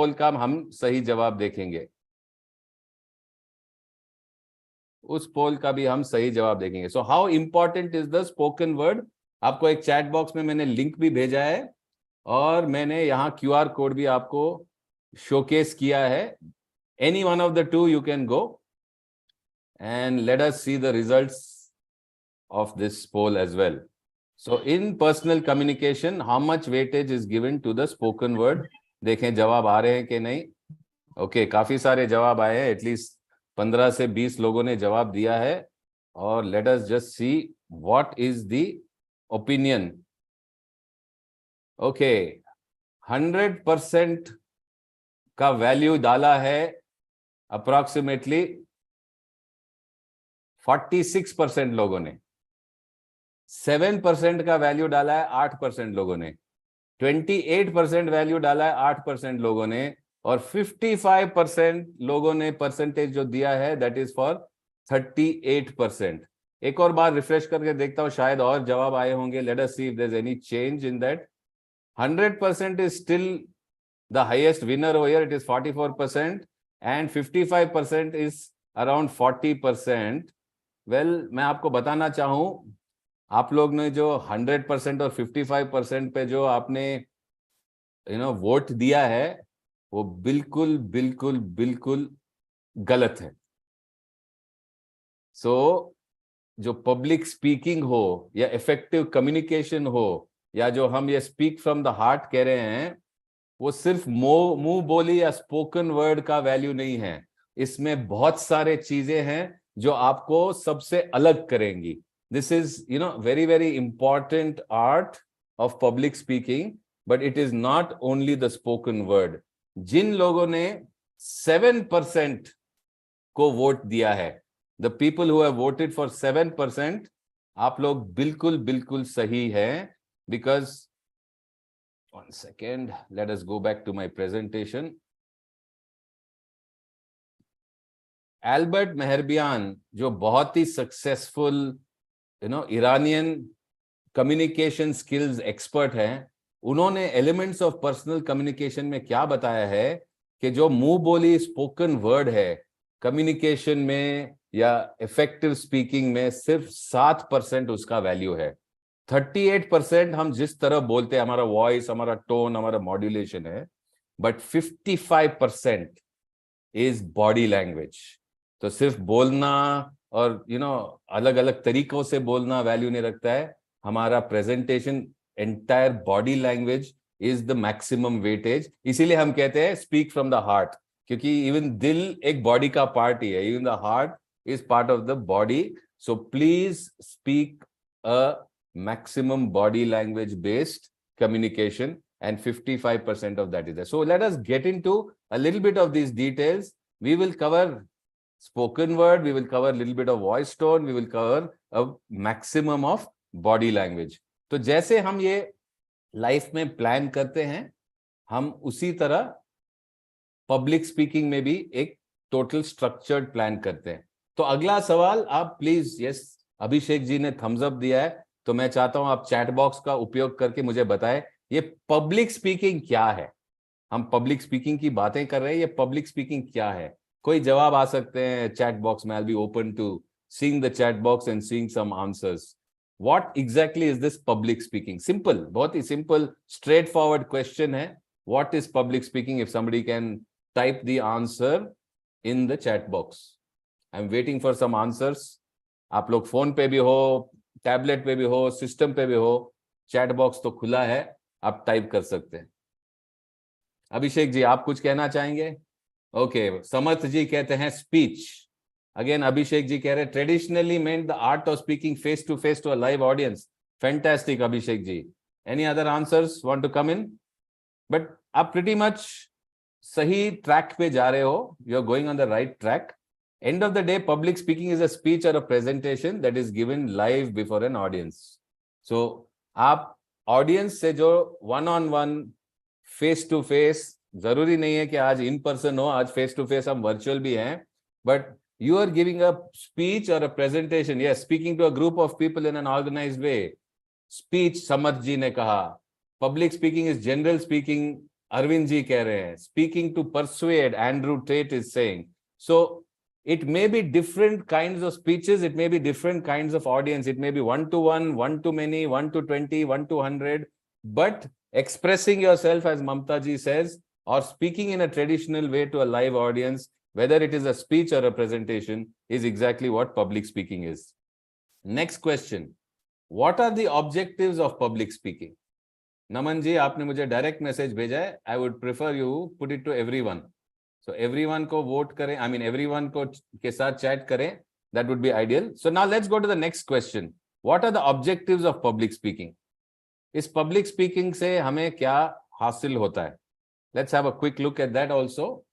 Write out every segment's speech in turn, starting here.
पोल का हम सही जवाब देखेंगे, उस पोल का भी हम सही जवाब देखेंगे। So how important is the spoken word. आपको एक चैट बॉक्स में मैंने लिंक भी भेजा है और मैंने यहाँ QR कोड भी आपको शोकेस किया है। Any one of the two you can go and let us see the results of this poll as well. So in personal communication, how much weightage is given to the spoken word? देखें जवाब आ रहे हैं कि नहीं। Okay, काफी सारे जवाब आए हैं, एटलीस्ट 15 से 20 लोगों ने जवाब दिया है। और let us just see what is the opinion. Okay, 100% का वैल्यू डाला है अप्रोक्सीमेटली 46% लोगों ने। 7% का वैल्यू डाला है 8% लोगों ने। 28% वैल्यू डाला है 8% लोगों ने। और 55% लोगों ने परसेंटेज जो दिया है दैट इज फॉर 38%। एक और बार रिफ्रेश करके देखता हूं, शायद और जवाब आए होंगे। Let us see if there is any change in that. 100% is still the highest winner over here, it is 44%, and 55% is around 40%। Well, मैं आपको बताना चाहूं, आप लोग ने जो 100% और 55% पे जो आपने वोट दिया है वो बिल्कुल बिल्कुल बिल्कुल गलत है। सो जो पब्लिक स्पीकिंग हो या इफेक्टिव कम्युनिकेशन हो या जो हम ये स्पीक फ्रॉम द हार्ट कह रहे हैं, वो सिर्फ मुंह बोली या स्पोकन वर्ड का वैल्यू नहीं है। इसमें बहुत सारे चीजें हैं जो आपको सबसे अलग करेंगी। This is very very important art of public speaking, but it is not only the spoken word. जिन लोगों ने 7% को वोट दिया है, the people who have voted for 7%, आप लोग बिल्कुल बिल्कुल सही है। Because one second, let us go back to my presentation. Albert Mehrabian जो बहुत ही successful Iranian communication skills expert हैं, उन्होंने एलिमेंट्स ऑफ पर्सनल कम्युनिकेशन में क्या बताया है कि जो मुंह बोली स्पोकन वर्ड है कम्युनिकेशन में या इफेक्टिव स्पीकिंग में सिर्फ 7% उसका वैल्यू है। 38% हम जिस तरह बोलते हैं, हमारा वॉइस, हमारा टोन, हमारा मॉड्यूलेशन है, बट 55% इज बॉडी लैंग्वेज। तो सिर्फ बोलना और अलग अलग तरीकों से बोलना वैल्यू नहीं रखता है। हमारा presentation, entire body language is the maximum weightage. इसीलिए हम कहते हैं स्पीक फ्रॉम द हार्ट, क्योंकि इवन दिल एक बॉडी का पार्ट ही है। Even the heart is part of the body. So please speak a maximum body language based communication, and 55% of that is there. So let us get into a little bit of these details. We will cover spoken word, we will cover a little bit of voice tone, we will cover a maximum of body language. तो जैसे हम ये life में plan करते हैं, हम उसी तरह पब्लिक स्पीकिंग में भी एक टोटल स्ट्रक्चर्ड प्लान करते हैं। तो अगला सवाल आप प्लीज, यस, अभिषेक जी ने थम्स अप दिया है, तो मैं चाहता हूं आप चैट बॉक्स का उपयोग करके मुझे बताएं ये पब्लिक स्पीकिंग क्या है। हम पब्लिक स्पीकिंग की बातें कर रहे हैं, ये पब्लिक स्पीकिंग क्या है। कोई जवाब आ सकते हैं चैट बॉक्स में। I will be open to seeing the chat box and seeing some answers. What exactly is this public speaking? Simple, बहुत ही सिंपल स्ट्रेट फॉरवर्ड क्वेश्चन है। What is public speaking? If somebody can type the answer in the chat box. I am waiting for some answers. आप लोग phone पे भी हो, tablet पे भी हो, सिस्टम पे भी हो, चैट बॉक्स तो खुला है, आप टाइप कर सकते हैं। अभिषेक जी, आप कुछ कहना चाहेंगे? ओके, समर्थ जी कहते हैं स्पीच। अगेन अभिषेक जी कह रहे हैं traditionally meant the art of speaking face to face to a live audience. Fantastic Abhishek ji. Any other answers want to come in? But आप प्रीटी मच सही ट्रैक पे जा रहे हो, you are going on the right track. End of the day, public speaking is a speech or a presentation that is given live before an audience. So आप audience से जो one on one face to face, जरूरी नहीं है कि आज in person हो, आज फेस टू फेस हम वर्चुअल भी हैं, but you are giving a speech और a presentation, yes, speaking to a group of people in an organized way. Speech, Samarth ji ने कहा. Public speaking is general speaking Arvind ji कह रहे हैं speaking to persuade, Andrew Tate is saying. So it may be different kinds of speeches, it may be different kinds of audience, it may be 1-to-1, 1-to-many, 1-to-20, 1-to-100, but expressing yourself, as Mamta ji says, or speaking in a traditional way to a live audience, whether it is a speech or a presentation, is exactly what public speaking is. Next question. What are the objectives of public speaking? Naman ji, आपने मुझे direct message भेजा है. I would prefer you put it to everyone. So everyone को vote करें, I mean everyone को के साथ chat करें. That would be ideal. So now let's go to the next question. What are the objectives of public speaking? इस public speaking से हमें क्या हासिल होता है? Let's have a quick look at that also.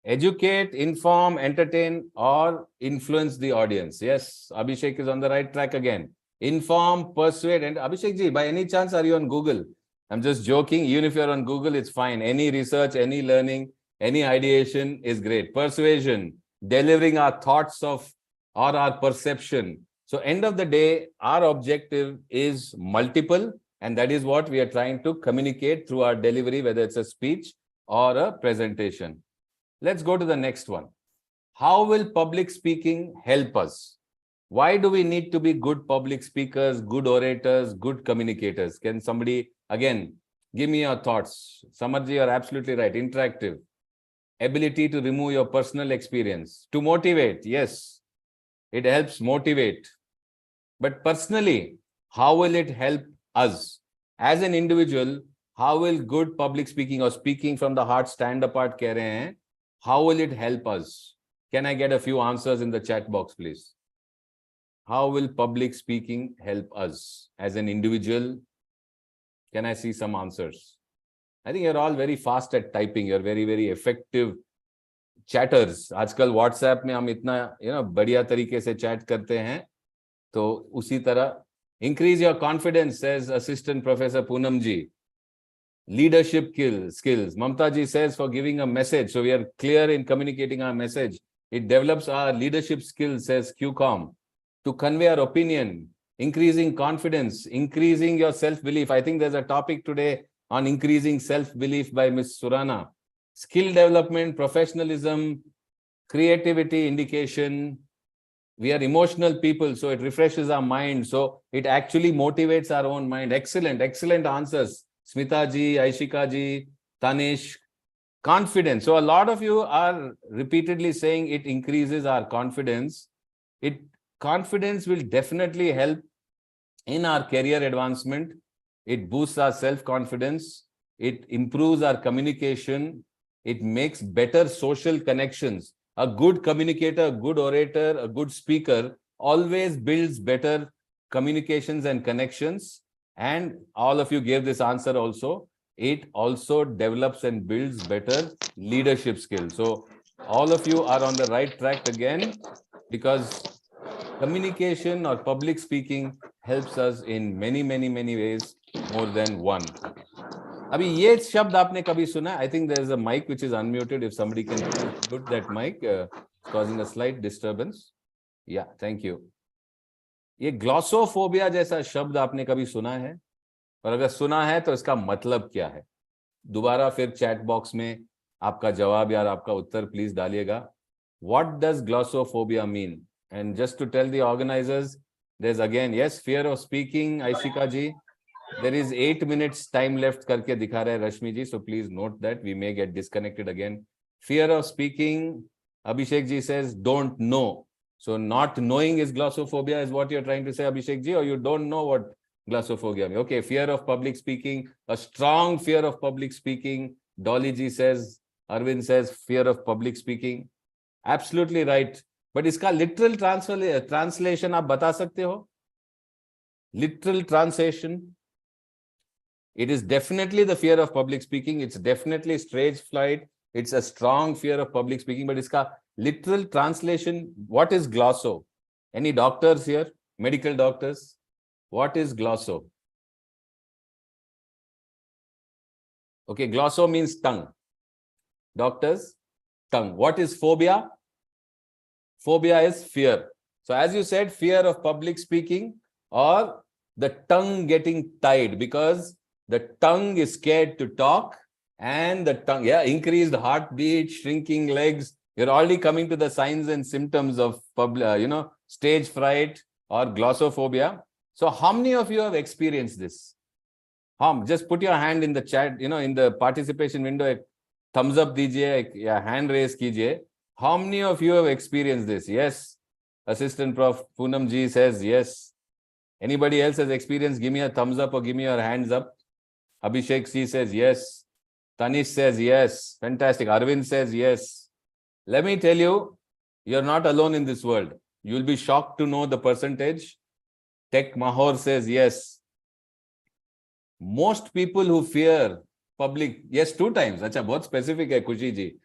Educate, inform, entertain, or influence the audience. Yes, Abhishek is on the right track again. Inform, persuade, and Abhishek ji, by any chance, are you on Google? I'm just joking. Even if you're on Google, it's fine. Any research, any learning, any ideation is great. Persuasion, delivering our thoughts of or our perception. So end of the day, our objective is multiple, and that is what we are trying to communicate through our delivery, whether it's a speech or a presentation. Let's go to the next one. How will public speaking help us? Why do we need to be good public speakers, good orators, good communicators? Can somebody, again, give me your thoughts? Samarji, you're absolutely right. Interactive. Ability to remove your personal experience. To motivate, yes. It helps motivate. But personally, how will it help us? As an individual, how will good public speaking or speaking from the heart stand apart keh rahe hain? How will it help us? Can I get a few answers in the chat box, please? How will public speaking help us as an individual? Can I see some answers? I think you're all very fast at typing. You're very, very effective chatters. आजकल WhatsApp में हम इतना बढ़िया तरीके से chat करते हैं. तो उसी तरह increase your confidence, says Assistant Professor Poonam ji. Leadership skills. Mamta ji says for giving a message. So we are clear in communicating our message. It develops our leadership skills, says QCOM. To convey our opinion, increasing confidence, increasing your self-belief. I think there's a topic today on increasing self-belief by Ms. Surana. Skill development, professionalism, creativity, indication. We are emotional people, so it refreshes our mind. So it actually motivates our own mind. Excellent, excellent answers. Smita ji, Aishika ji, Tanish. Confidence. So a lot of you are repeatedly saying it increases our confidence. Confidence will definitely help in our career advancement. It boosts our self-confidence. It improves our communication. It makes better social connections. A good communicator, a good orator, a good speaker always builds better communications and connections. And all of you gave this answer also. It also develops and builds better leadership skills. So all of you are on the right track again, because communication or public speaking helps us in many, many, many ways, more than one. अभी ये शब्द आपने कभी सुना? I think there is a mic which is unmuted. If somebody can mute that mic, causing a slight disturbance. Yeah, thank you. ये glossophobia जैसा शब्द आपने कभी सुना है? और अगर सुना है तो इसका मतलब क्या है? दोबारा फिर चैट बॉक्स में आपका जवाब या आपका उत्तर प्लीज डालिएगा. What does glossophobia mean? And just to tell the organizers, there's again, yes, fear of speaking, Aishika ji. There is 8 minutes time left करके दिखा रहा है रश्मि जी. So please note that we may get disconnected again. Fear of speaking, Abhishek ji says, don't know. So not knowing is glossophobia, is what you're trying to say, Abhishek ji, or you don't know what glossophobia means. Okay, fear of public speaking, a strong fear of public speaking. Dolly ji says, Arvind says, fear of public speaking. Absolutely right. But इसका literal translation आप बता सकते हो? Literal translation. It is definitely the fear of public speaking. It's definitely stage fright. It's a strong fear of public speaking. But इसका literal translation, what is glosso? Any doctors here? Medical doctors? What is glosso? Okay, glosso means tongue. Doctors? tongue. What is phobia? Phobia is fear. So as you said, fear of public speaking or the tongue getting tied, because the tongue is scared to talk, and the tongue, increased heartbeat, shrinking legs. You're already coming to the signs and symptoms of stage fright or glossophobia. So how many of you have experienced this? Just put your hand in the chat, in the participation window, thumbs up dijiye, या hand raise कीजिए. How many of you have experienced this? Yes. Assistant Prof. Poonam ji says yes. Anybody else has experienced? Give me a thumbs up or give me your hands up. Abhishek C says yes. Tanish says yes. Fantastic. Arvind says yes. Let me tell you, you're not alone in this world. You'll be shocked to know the percentage. Tech Mahor says yes. Most people who fear public, yes, 2 times. Acha, bahut specific hai, Kushi ji.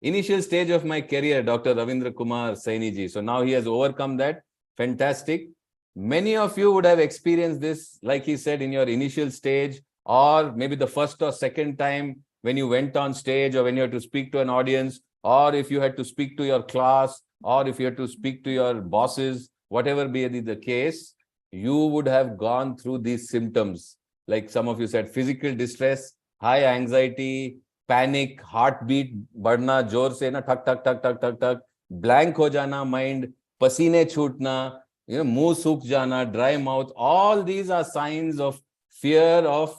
Initial stage of my career, Dr. Ravindra Kumar Saini ji. So now he has overcome that. Fantastic. Many of you would have experienced this, like he said, in your initial stage, or maybe the first or second time when you went on stage, or when you had to speak to an audience, or if you had to speak to your class, or if you had to speak to your bosses, whatever be the case, you would have gone through these symptoms. Like some of you said, physical distress, high anxiety, panic, heart beat बढ़ना जोर से ना, ठक ठक ठक ठक ठक ठक, ब्लैंक हो जाना माइंड, पसीने छूटना, मुंह सूख जाना, dry mouth. All these are science of fear of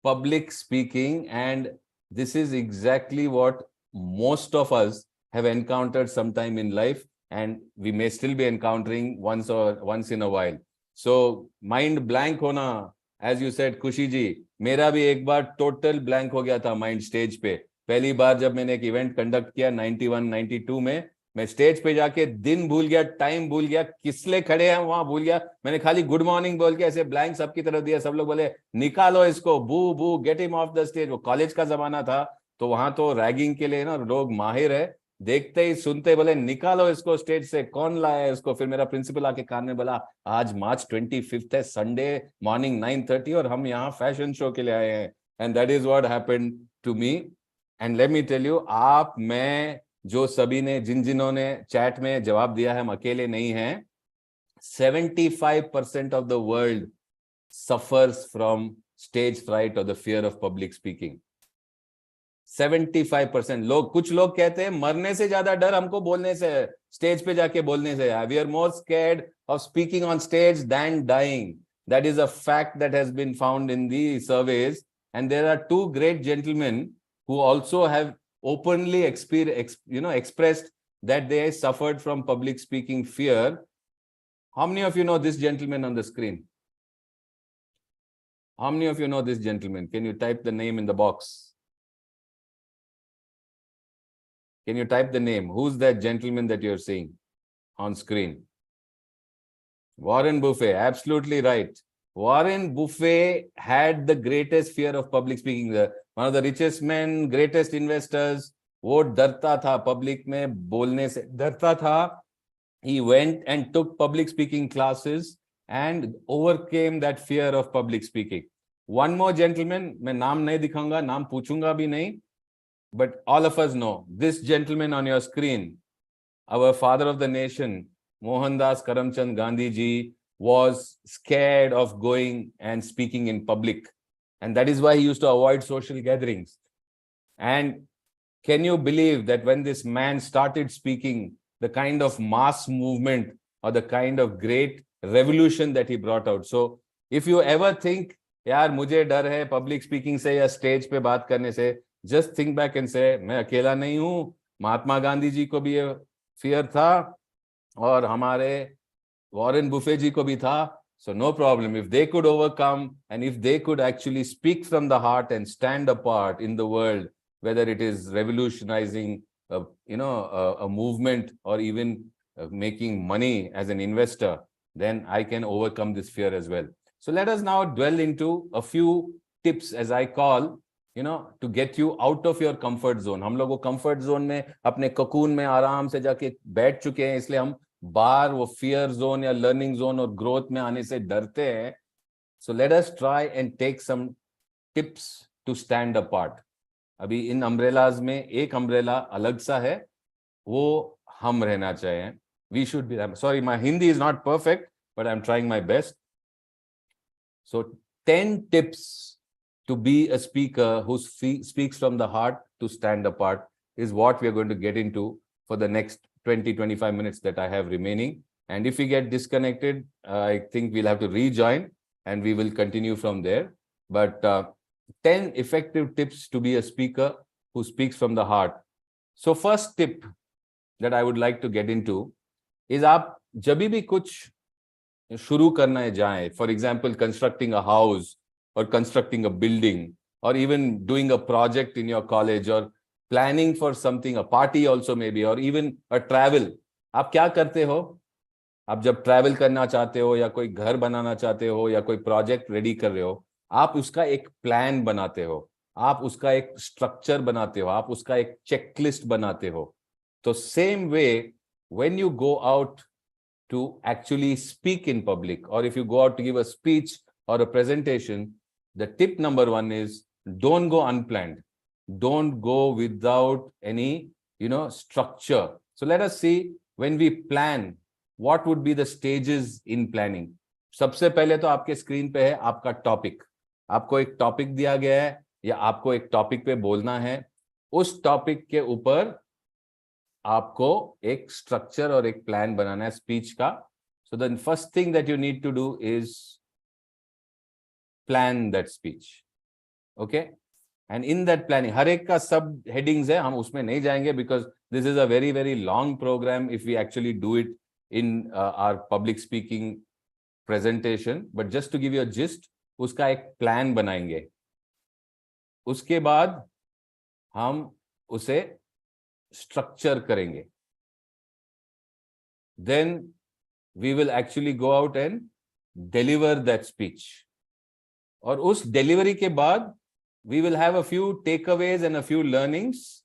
public speaking, and this is exactly what most of us have encountered sometime in life, and we may still be encountering once in a while. So mind blank hona, as you said Kushi ji, मेरा भी एक बार total blank हो गया था mind stage पे. पहली बार जब मैंने एक इवेंट कंडक्ट किया 91-92 में, मैं स्टेज पे जाके दिन भूल गया, टाइम भूल गया, किसले खड़े हैं वहां भूल गया. मैंने खाली गुड मॉर्निंग बोल के ऐसे ब्लैंक सबकी तरफ दिया. सब लोग बोले निकालो इसको, बू बू, get him of the stage. वो कॉलेज का जमाना था, तो वहां तो रैगिंग के लिए ना लोग माहिर है. देखते ही सुनते बोले निकालो इसको स्टेज से, कौन लाया इसको. फिर मेरा प्रिंसिपल आके कान में बोला, आज मार्च 25 है, संडे मॉर्निंग 9:30, और हम यहाँ फैशन शो के लिए आए हैं. And that is what happened to me. And let me tell you, आप, मैं, जो सभी ने, जिन्होंने चैट में जवाब दिया है, हम अकेले नहीं हैं. 75% of the world suffers from stage fright or the fear of public speaking. 75% लोग, कुछ लोग कहते हैं मरने से ज्यादा डर हमको बोलने से है, स्टेज पे जाके बोलने से है. We are more scared of speaking on stage than dying. That is a fact that has been found in the surveys. And there are 2 great gentlemen who also have openly expressed that they suffered from public speaking fear. How many of you know this gentleman on the screen? How many of you know this gentleman? Can you type the name in the box? Can you type the name? Who's that gentleman that you're seeing on screen? Warren Buffett, absolutely right. Warren Buffett had the greatest fear of public speaking. One of the richest men, greatest investors, वो डरता था public में बोलने से, डरता था. He went and took public speaking classes and overcame that fear of public speaking. One more gentleman, मैं नाम नहीं दिखाऊंगा, नाम पूछूंगा भी नहीं, but all of us know this gentleman on your screen, our father of the nation, Mohandas Karamchand Gandhi ji, was scared of going and speaking in public, and that is why he used to avoid social gatherings. And can you believe that when this man started speaking, the kind of mass movement or the kind of great revolution that he brought out? So if you ever think, यार मुझे डर है public speaking से या stage पे बात करने से, just think back and say, मैं अकेला नहीं हूँ. महात्मा गांधी जी को भी ये फियर था, और हमारे वॉरेन बुफे जी को भी था. So no problem. If they could overcome, and if they could actually speak from the heart and stand apart in the world, whether it is revolutionizing a movement, or even making money as an investor, then I can overcome this fear as well. So let us now dwell into a few tips, as I call, to get you out of your comfort zone. हम लोग वो comfort zone में, अपने cocoon में आराम से जाके बैठ चुके हैं, इसलिए हम बाहर वो fear zone या learning zone और growth में आने से डरते हैं. So let us try and take some tips to stand apart. अभी इन अम्ब्रेलाज में एक अम्ब्रेला अलग सा है, वो हम रहना चाहिए. We should be. I'm sorry, my Hindi is not perfect, but I'm trying my best. So 10 tips to be a speaker who speaks from the heart to stand apart is what we are going to get into for the next 20-25 minutes that I have remaining. And if we get disconnected, I think we'll have to rejoin and we will continue from there. But 10 effective tips to be a speaker who speaks from the heart. So first tip that I would like to get into is आप जब भी कुछ शुरू करना जाए, for example, constructing a house or constructing a building or even doing a project in your college or planning for something, a party also maybe, or even a travel. आप क्या करते हो? आप जब ट्रैवल करना चाहते हो या कोई घर बनाना चाहते हो या कोई प्रोजेक्ट रेडी कर रहे हो, आप उसका एक प्लान बनाते हो, आप उसका एक स्ट्रक्चर बनाते हो, आप उसका एक चेकलिस्ट बनाते हो. तो same way when you go out to actually speak in public, or if you go out to give a speech or a presentation, the tip number 1 is don't go unplanned. Don't go without any, structure. So let us see, when we plan, what would be the stages in planning. सबसे पहले तो आपके screen पे है आपका topic. आपको एक topic दिया गया है या आपको एक टॉपिक पे बोलना है. उस टॉपिक के ऊपर आपको एक स्ट्रक्चर और एक प्लान बनाना है स्पीच का. So the first thing that you need to do is plan that speech. Okay, and in that planning हर एक का सब हेडिंग्स है, हम उसमें नहीं जाएंगे because this is a very very long program if we actually do it in our public speaking presentation. But just to give you a gist, उसका एक प्लान बनाएंगे. उसके बाद हम उसे स्ट्रक्चर करेंगे. Then we will actually go out and deliver that speech. और उस डिलीवरी के बाद we will have a few takeaways and a few learnings